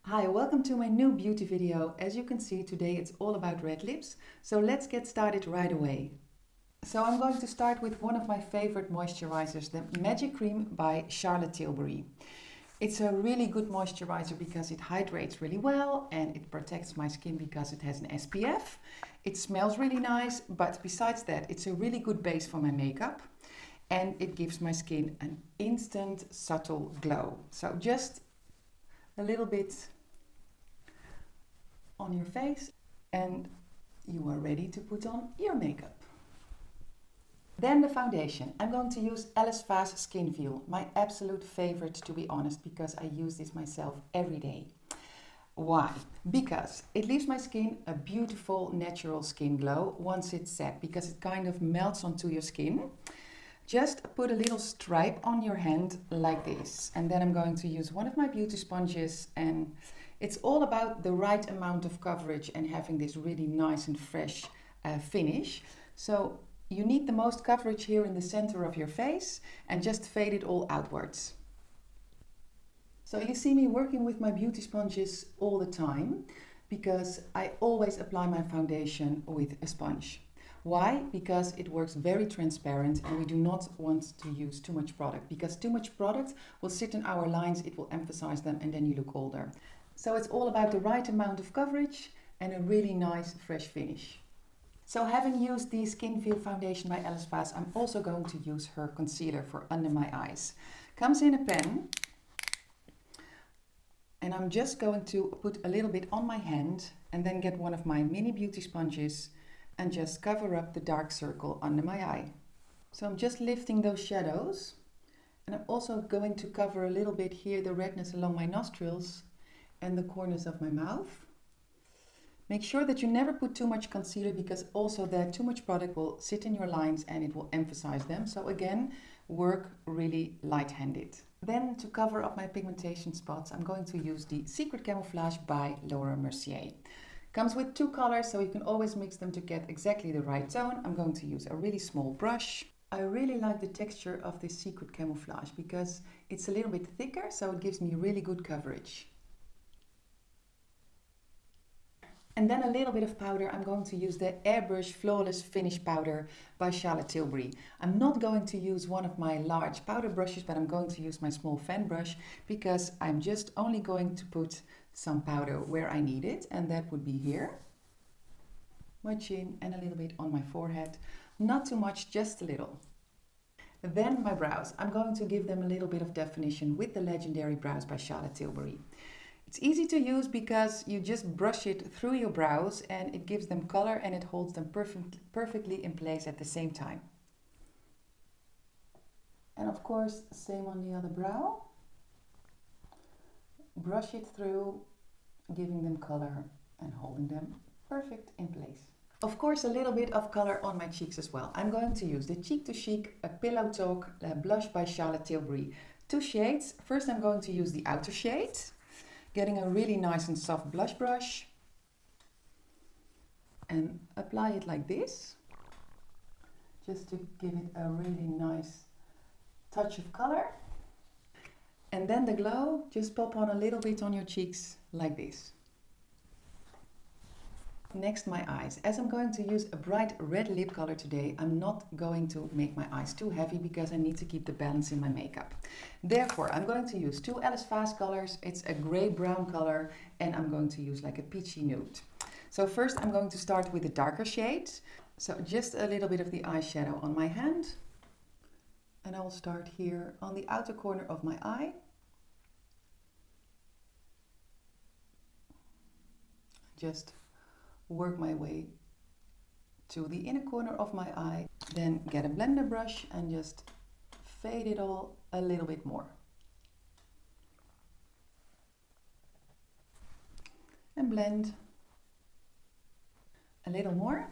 Hi, welcome to my new beauty video. As you can see, today it's all about red lips. So let's get started right away. So I'm going to start with one of my favorite moisturizers, the Magic Cream by Charlotte Tilbury. It's a really good moisturizer because it hydrates really well and it protects my skin because it has an SPF. It smells really nice, but besides that, it's a really good base for my makeup and it gives my skin an instant subtle glow. So just a little bit on your face and you are ready to put on your makeup. Then the foundation. I'm going to use Alice Va's Skin Feel, my absolute favorite to be honest, because I use this myself every day. Why? Because it leaves my skin a beautiful natural skin glow once it's set, because it kind of melts onto your skin. Just put a little stripe on your hand like this, and then I'm going to use one of my beauty sponges, and it's all about the right amount of coverage and having this really nice and fresh finish. So you need the most coverage here in the center of your face and just fade it all outwards. So you see me working with my beauty sponges all the time because I always apply my foundation with a sponge. Why? Because it works very transparent and we do not want to use too much product, because too much product will sit in our lines, it will emphasize them and then you look older. So it's all about the right amount of coverage and a really nice fresh finish. So having used the Skin Feel foundation by Alice Va, I'm also going to use her concealer for under my eyes. Comes in a pen and I'm just going to put a little bit on my hand and then get one of my mini beauty sponges and just cover up the dark circle under my eye. So I'm just lifting those shadows, and I'm also going to cover a little bit here the redness along my nostrils and the corners of my mouth. Make sure that you never put too much concealer, because also that too much product will sit in your lines and it will emphasize them. So again, work really light-handed. Then to cover up my pigmentation spots, I'm going to use the Secret Camouflage by Laura Mercier. Comes with two colors, so you can always mix them to get exactly the right tone. I'm going to use a really small brush. I really like the texture of this Secret Camouflage because it's a little bit thicker, so it gives me really good coverage. And then a little bit of powder. I'm going to use the Airbrush Flawless Finish Powder by Charlotte Tilbury. I'm not going to use one of my large powder brushes, but I'm going to use my small fan brush because I'm just only going to put some powder where I need it, and that would be here, my chin, and a little bit on my forehead. Not too much, just a little. Then my brows. I'm going to give them a little bit of definition with the Legendary Brows by Charlotte Tilbury. It's easy to use because you just brush it through your brows and it gives them color and it holds them perfectly in place at the same time. And of course, same on the other brow. Brush it through, giving them color and holding them perfect in place. Of course, a little bit of color on my cheeks as well. I'm going to use the Cheek to Chic Pillow Talk blush by Charlotte Tilbury. Two shades. First, I'm going to use the outer shade, getting a really nice and soft blush brush and apply it like this, just to give it a really nice touch of color. And then the glow, just pop on a little bit on your cheeks like this. Next, my eyes. As I'm going to use a bright red lip color today, I'm not going to make my eyes too heavy because I need to keep the balance in my makeup. Therefore, I'm going to use two Alice Va colors. It's a gray-brown color and I'm going to use like a peachy nude. So first I'm going to start with the darker shade. So just a little bit of the eyeshadow on my hand. And I'll start here on the outer corner of my eye. Just work my way to the inner corner of my eye, then get a blender brush and just fade it all a little bit more. And blend a little more.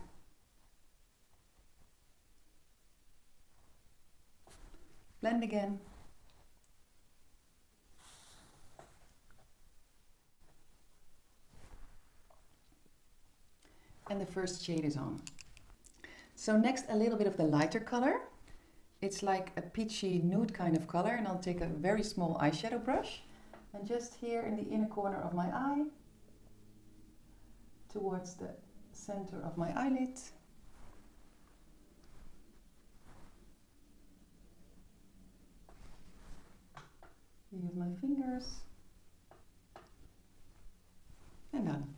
Blend again. And the first shade is on. So next, a little bit of the lighter color. It's like a peachy nude kind of color, and I'll take a very small eyeshadow brush And just here in the inner corner of my eye, towards the center of my eyelid. Use my fingers. And done.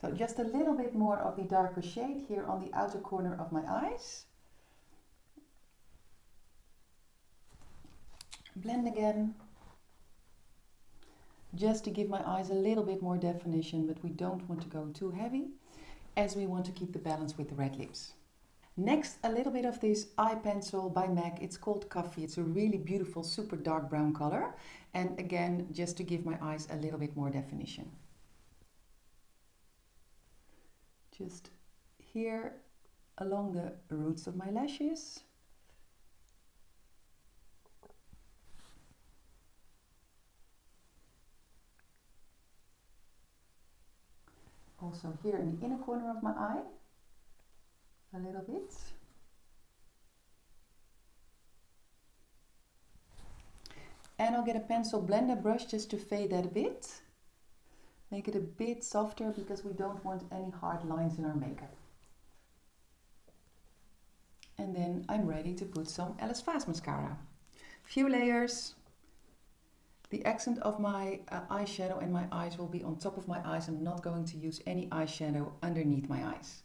So just a little bit more of the darker shade here on the outer corner of my eyes. Blend again. Just to give my eyes a little bit more definition, but we don't want to go too heavy, as we want to keep the balance with the red lips. Next, a little bit of this eye pencil by MAC. It's called Coffee. It's a really beautiful, super dark brown color. And again, just to give my eyes a little bit more definition. Just here along the roots of my lashes. Also here in the inner corner of my eye, a little bit. And I'll get a pencil blender brush just to fade that a bit. Make it a bit softer because we don't want any hard lines in our makeup. And then I'm ready to put some Esther van Maanen mascara. Few layers. The accent of my eyeshadow and my eyes will be on top of my eyes. I'm not going to use any eyeshadow underneath my eyes.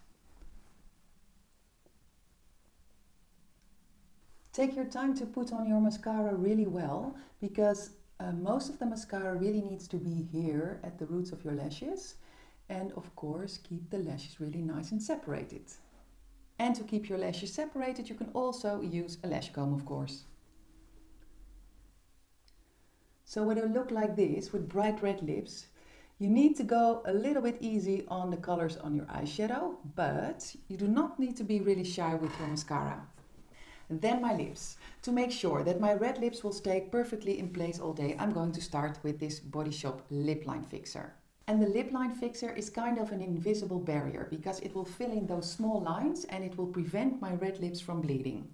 Take your time to put on your mascara really well, because most of the mascara really needs to be here at the roots of your lashes. And of course, keep the lashes really nice and separated. And to keep your lashes separated, you can also use a lash comb, of course. So when you look like this with bright red lips, you need to go a little bit easy on the colors on your eyeshadow, but you do not need to be really shy with your mascara. Then my lips. To make sure that my red lips will stay perfectly in place all day, I'm going to start with this Body Shop lip line fixer. And the lip line fixer is kind of an invisible barrier because it will fill in those small lines and it will prevent my red lips from bleeding.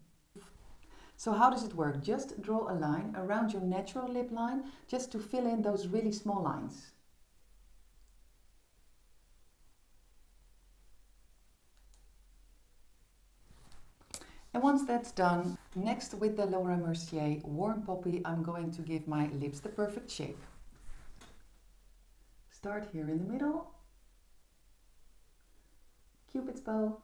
So how does it work? Just draw a line around your natural lip line just to fill in those really small lines. And once that's done, next with the Laura Mercier Warm Poppy, I'm going to give my lips the perfect shape. Start here in the middle, Cupid's bow,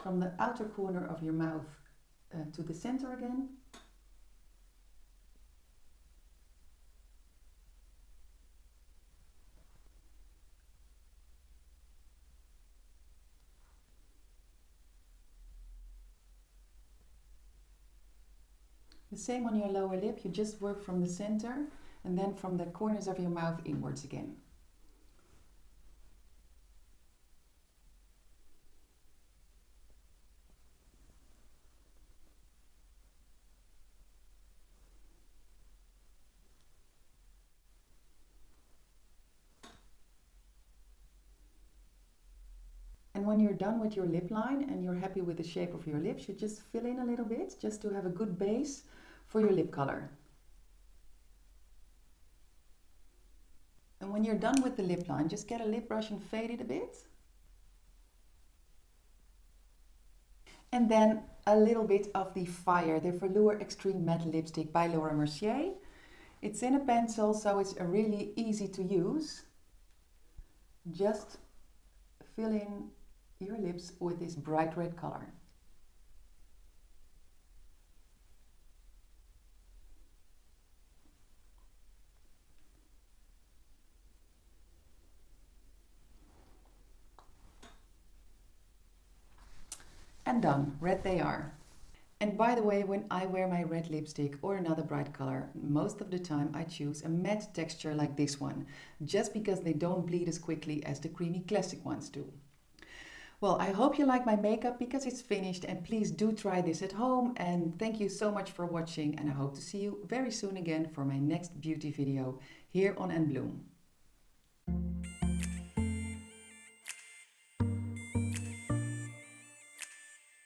from the outer corner of your mouth to the center again. The same on your lower lip, you just work from the center and then from the corners of your mouth inwards again. And when you're done with your lip line and you're happy with the shape of your lips, you just fill in a little bit just to have a good base for your lip color. And when you're done with the lip line, just get a lip brush and fade it a bit. And then a little bit of the Fire, the Velour Extreme Matte Lipstick by Laura Mercier. It's in a pencil, so it's really easy to use. Just fill in your lips with this bright red color. And done, red they are. And by the way, when I wear my red lipstick or another bright color, most of the time I choose a matte texture like this one, just because they don't bleed as quickly as the creamy classic ones do. Well, I hope you like my makeup because it's finished, and please do try this at home, and thank you so much for watching, and I hope to see you very soon again for my next beauty video here on AndBloom.